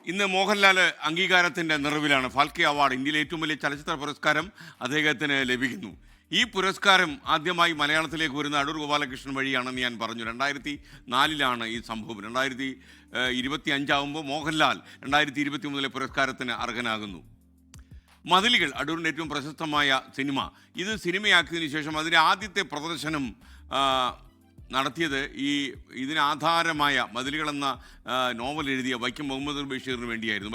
ഇന്ന് മോഹൻലാൽ അംഗീകാരത്തിൻ്റെ നിറവിലാണ്. ഫാൽക്കെ അവാർഡ്, ഇന്ത്യയിലെ ഏറ്റവും വലിയ ചലച്ചിത്ര പുരസ്കാരം അദ്ദേഹത്തിന് ലഭിക്കുന്നു. ഈ പുരസ്കാരം ആദ്യമായി മലയാളത്തിലേക്ക് വരുന്ന അടൂർ ഗോപാലകൃഷ്ണൻ വഴിയാണെന്ന് ഞാൻ പറഞ്ഞു. 2004 ഈ സംഭവം. 2025 മോഹൻലാൽ 2023 പുരസ്കാരത്തിന് അർഹനാകുന്നു. മതിലുകൾ, അടൂരിൻ്റെ ഏറ്റവും പ്രശസ്തമായ സിനിമ. ഇത് സിനിമയാക്കിയതിന് ശേഷം അതിൻ്റെ ആദ്യത്തെ പ്രദർശനം നടത്തിയത് ഇതിനാധാരമായ മതിലുകൾ എന്ന നോവൽ എഴുതിയ വൈക്കം മുഹമ്മദ് ബഷീറിന് വേണ്ടിയായിരുന്നു.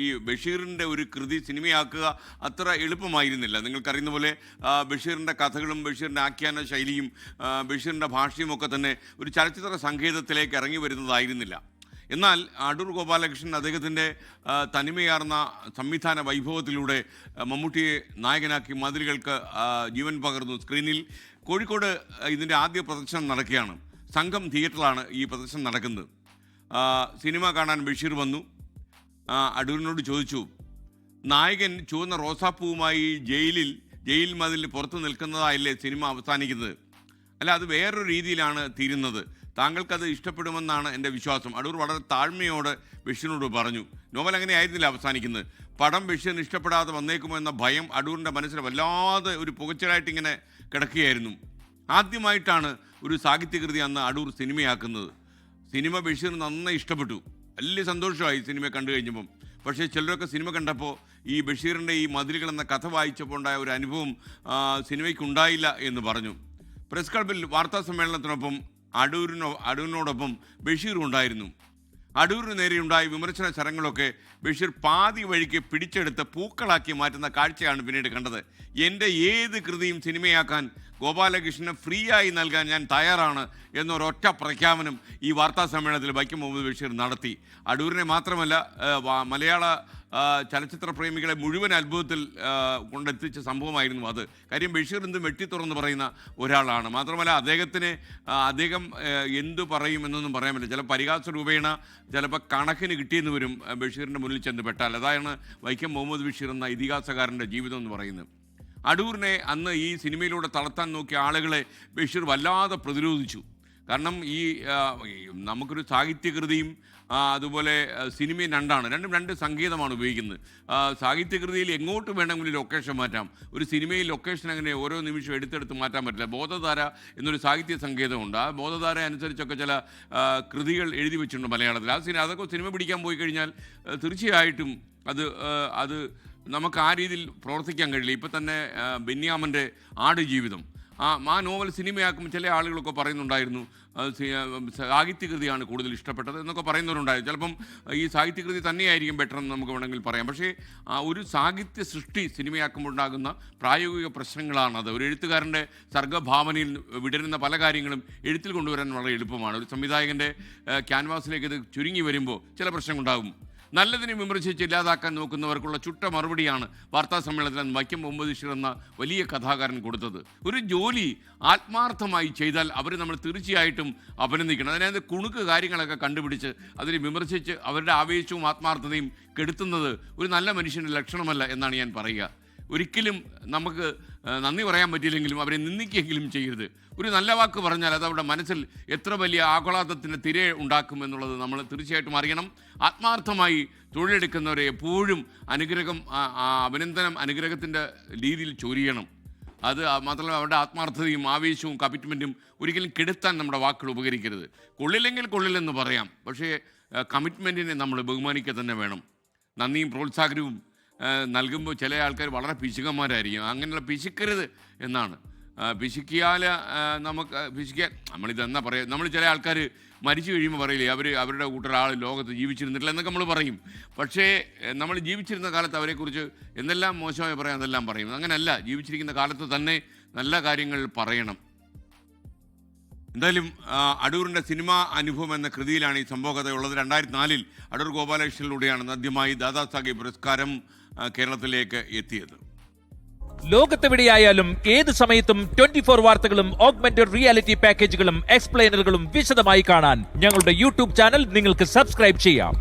ഈ ബഷീറിൻ്റെ ഒരു കൃതി സിനിമയാക്കുക അത്ര എളുപ്പമായിരുന്നില്ല. നിങ്ങൾക്കറിയുന്ന പോലെ ബഷീറിൻ്റെ കഥകളും ബഷീറിൻ്റെ ആഖ്യാന ശൈലിയും ബഷീറിൻ്റെ ഭാഷയും ഒക്കെ തന്നെ ഒരു ചലച്ചിത്ര സങ്കേതത്തിലേക്ക് ഇറങ്ങി വരുന്നതായിരുന്നില്ല. എന്നാൽ അടൂർ ഗോപാലകൃഷ്ണൻ അദ്ദേഹത്തിൻ്റെ തനിമയാർന്ന സംവിധാന വൈഭവത്തിലൂടെ മമ്മൂട്ടിയെ നായകനാക്കി മതിലുകൾക്ക് ജീവൻ പകർന്നു. സ്ക്രീനിൽ കോഴിക്കോട് ഇതിൻ്റെ ആദ്യ പ്രദർശനം നടക്കുകയാണ്. സംഘം തിയേറ്ററിലാണ് ഈ പ്രദർശനം നടക്കുന്നത്. സിനിമ കാണാൻ ബഷീർ വന്നു. അടൂരിനോട് ചോദിച്ചു, നായകൻ ചുവന്ന റോസാപ്പൂവുമായി ജയിൽ മതിലിന് പുറത്ത് നിൽക്കുന്നതായല്ലേ സിനിമ അവസാനിക്കുന്നത്? അല്ല, അത് വേറൊരു രീതിയിലാണ് തീരുന്നത്. താങ്കൾക്കത് ഇഷ്ടപ്പെടുമെന്നാണ് എൻ്റെ വിശ്വാസം. അടൂർ വളരെ താഴ്മയോടെ ബഷീറിനോട് പറഞ്ഞു. നോവൽ അങ്ങനെ ആയിരുന്നില്ല അവസാനിക്കുന്നത്. പടം ബഷീറിന് ഇഷ്ടപ്പെടാതെ വന്നേക്കുമോ എന്ന ഭയം അടൂറിൻ്റെ മനസ്സിൽ വല്ലാതെ ഒരു പുകച്ചിലായിട്ടിങ്ങനെ കിടക്കുകയായിരുന്നു. ആദ്യമായിട്ടാണ് ഒരു സാഹിത്യകൃതി അന്ന് അടൂർ സിനിമയാക്കുന്നത്. സിനിമ ബഷീറിന് നന്നായി ഇഷ്ടപ്പെട്ടു. വലിയ സന്തോഷമായി സിനിമ കണ്ടു കഴിഞ്ഞപ്പം. പക്ഷേ ചിലരൊക്കെ സിനിമ കണ്ടപ്പോൾ ഈ ബഷീറിൻ്റെ ഈ മതിലുകൾ എന്ന കഥ വായിച്ചപ്പോൾ ഉണ്ടായ ഒരു അനുഭവം സിനിമയ്ക്കുണ്ടായില്ല എന്ന് പറഞ്ഞു. പ്രസ് ക്ലബിൽ വാർത്താ സമ്മേളനത്തിനൊപ്പം അടൂരിനോടൊപ്പം ബഷീർ ഉണ്ടായിരുന്നു. അടൂരിന് നേരെയുണ്ടായ വിമർശന ശരങ്ങളൊക്കെ ബഷീർ പാതി വഴിക്ക് പിടിച്ചെടുത്ത് പൂക്കളാക്കി മാറ്റുന്ന കാഴ്ചയാണ് പിന്നീട് കണ്ടത്. എൻ്റെ ഏത് കൃതിയും സിനിമയാക്കാൻ ഗോപാലകൃഷ്ണന് ഫ്രീ ആയി നൽകാൻ ഞാൻ തയ്യാറാണ് എന്നൊരൊറ്റ പ്രഖ്യാപനം ഈ വാർത്താ സമ്മേളനത്തിൽ വൈക്കം മുഹമ്മദ് ബഷീർ നടത്തി. അടൂരിനെ മാത്രമല്ല, മലയാള ചലച്ചിത്ര പ്രേമികളെ മുഴുവൻ അത്ഭുതത്തിൽ കൊണ്ടെത്തിച്ച സംഭവമായിരുന്നു അത്. കാര്യം ബഷീർ എന്ത് വെട്ടിത്തുറന്ന് പറയുന്ന ഒരാളാണ്. മാത്രമല്ല അദ്ദേഹം എന്തു പറയുമെന്നൊന്നും പറയാൻ പറ്റില്ല. ചില പരിഹാസ രൂപേണ ചിലപ്പോൾ കണക്കിന് കിട്ടിയെന്ന് വരും ബഷീറിൻ്റെ മുന്നിൽ ചെന്ന് പെട്ടാൽ. അതാണ് വൈക്കം മുഹമ്മദ് ബഷീർ എന്ന ഇതിഹാസകാരൻ്റെ ജീവിതം എന്ന് പറയുന്നത്. അടൂരിനെ അന്ന് ഈ സിനിമയിലൂടെ തളർത്താൻ നോക്കിയ ആളുകളെ ബഷീർ വല്ലാതെ പ്രതിരോധിച്ചു. കാരണം നമുക്കൊരു സാഹിത്യകൃതിയും അതുപോലെ സിനിമയും രണ്ടും രണ്ട് സംഗീതമാണ് ഉപയോഗിക്കുന്നത്. സാഹിത്യകൃതിയിൽ എങ്ങോട്ട് വേണമെങ്കിലും ലൊക്കേഷൻ മാറ്റാം. ഒരു സിനിമയിൽ ലൊക്കേഷൻ അങ്ങനെ ഓരോ നിമിഷവും എടുത്തെടുത്ത് മാറ്റാൻ പറ്റില്ല. ബോധധാര എന്നൊരു സാഹിത്യ സങ്കേതമുണ്ട്. ആ ബോധധാര അനുസരിച്ചൊക്കെ ചില കൃതികൾ എഴുതി വെച്ചിട്ടുണ്ട് മലയാളത്തിൽ. അതൊക്കെ സിനിമ പിടിക്കാൻ പോയി കഴിഞ്ഞാൽ തീർച്ചയായിട്ടും അത് നമുക്ക് ആ രീതിയിൽ പ്രവർത്തിക്കാൻ കഴിയില്ല. ഇപ്പം തന്നെ ബെന്യാമൻ്റെ ആടുജീവിതം, ആ നോവൽ സിനിമയാക്കുമ്പോൾ ചില ആളുകളൊക്കെ പറയുന്നുണ്ടായിരുന്നു സാഹിത്യകൃതിയാണ് കൂടുതൽ ഇഷ്ടപ്പെട്ടത് എന്നൊക്കെ പറയുന്നവരുണ്ടായിരുന്നു. ചിലപ്പം ഈ സാഹിത്യകൃതി തന്നെയായിരിക്കും ബെറ്റർ എന്ന് നമുക്ക് വേണമെങ്കിൽ പറയാം. പക്ഷേ ഒരു സാഹിത്യ സൃഷ്ടി സിനിമയാക്കുമ്പോൾ ഉണ്ടാകുന്ന പ്രായോഗിക പ്രശ്നങ്ങളാണത്. ഒരു എഴുത്തുകാരൻ്റെ സർഗ്ഗഭാവനയിൽ വിടരുന്ന പല കാര്യങ്ങളും എഴുത്തിൽ കൊണ്ടുവരാൻ വളരെ എളുപ്പമാണ്. ഒരു സംവിധായകൻ്റെ ക്യാൻവാസിലേക്ക് ഇത് ചുരുങ്ങി വരുമ്പോൾ ചില പ്രശ്നങ്ങളുണ്ടാകും. നല്ലതിനെ വിമർശിച്ച് ഇല്ലാതാക്കാൻ നോക്കുന്നവർക്കുള്ള ചുട്ട മറുപടിയാണ് വാർത്താ സമ്മേളനത്തിൽ വൈക്കം മുഹമ്മദ് ബഷീർ എന്ന വലിയ കഥാകാരൻ കൊടുത്തത്. ഒരു ജോലി ആത്മാർത്ഥമായി ചെയ്താൽ നമ്മൾ തീർച്ചയായിട്ടും അഭിനന്ദിക്കണം. അതിനകത്ത് കുണുക്ക് കാര്യങ്ങളൊക്കെ കണ്ടുപിടിച്ച് അതിനെ വിമർശിച്ച് അവരുടെ ആവേശവും ആത്മാർത്ഥതയും കെടുത്തുന്നത് ഒരു നല്ല മനുഷ്യൻ്റെ ലക്ഷണമല്ല എന്നാണ് ഞാൻ പറയുക. ഒരിക്കലും നമുക്ക് നന്ദി പറയാൻ പറ്റിയില്ലെങ്കിലും അവരെ നിന്ദിക്കുകയെങ്കിലും ചെയ്യരുത്. ഒരു നല്ല വാക്ക് പറഞ്ഞാൽ അത് അവരുടെ മനസ്സിൽ എത്ര വലിയ ആഹ്ലാദത്തിൻ്റെ തിര ഉണ്ടാക്കുമെന്നുള്ളത് നമ്മൾ തീർച്ചയായിട്ടും അറിയണം. ആത്മാർത്ഥമായി തൊഴിലെടുക്കുന്നവരെ എപ്പോഴും അനുഗ്രഹത്തിൻ്റെ രീതിയിൽ ചൊരിയണം. അത് മാത്രമല്ല, അവരുടെ ആത്മാർത്ഥതയും ആവേശവും കമ്മിറ്റ്മെൻറ്റും ഒരിക്കലും കെടുത്താൻ നമ്മുടെ വാക്കുകൾ ഉപകരിക്കരുത്. കൊള്ളില്ലെങ്കിൽ കൊള്ളില്ലെന്ന് പറയാം, പക്ഷേ കമ്മിറ്റ്മെൻറ്റിനെ നമ്മൾ ബഹുമാനിക്കുക തന്നെ വേണം. നന്ദിയും പ്രോത്സാഹനവും നൽകുമ്പോൾ ചില ആൾക്കാർ വളരെ പിശുക്കന്മാരായിരിക്കും. അങ്ങനെയുള്ള പിശുക്കരുത് എന്നാണ്. പിശുക്കിയാൽ നമ്മളിതെന്നാ പറയുക, നമ്മൾ ചില ആൾക്കാർ മരിച്ചു കഴിയുമ്പോൾ പറയില്ലേ അവരുടെ കൂട്ടൊരാൾ ലോകത്ത് ജീവിച്ചിരുന്നിട്ടില്ല എന്നൊക്കെ നമ്മൾ പറയും. പക്ഷേ നമ്മൾ ജീവിച്ചിരുന്ന കാലത്ത് അവരെക്കുറിച്ച് എന്തെല്ലാം മോശമായി പറയാം അതെല്ലാം പറയും. അങ്ങനെയല്ല, ജീവിച്ചിരിക്കുന്ന കാലത്ത് തന്നെ നല്ല കാര്യങ്ങൾ പറയണം. എന്തായാലും അടൂരിൻ്റെ സിനിമാ അനുഭവം എന്ന കൃതിയിലാണ് ഈ സംഭവകഥയുള്ളത്. 2004 അടൂർ ഗോപാലകൃഷ്ണനിലൂടെയാണ് ആദ്യമായി ദാദാസാഹിബ് പുരസ്കാരം കേരളത്തിലേക്ക് എത്തിയത്. ലോകത്തെവിടെയായാലും ഏത് സമയത്തും 24 വാർത്തകളും ഓഗ്മെന്റഡ് റിയാലിറ്റി പാക്കേജുകളും എക്സ്പ്ലെയിനറുകളും വിശദമായി കാണാൻ ഞങ്ങളുടെ യൂട്യൂബ് ചാനൽ നിങ്ങൾക്ക് സബ്സ്ക്രൈബ് ചെയ്യാം.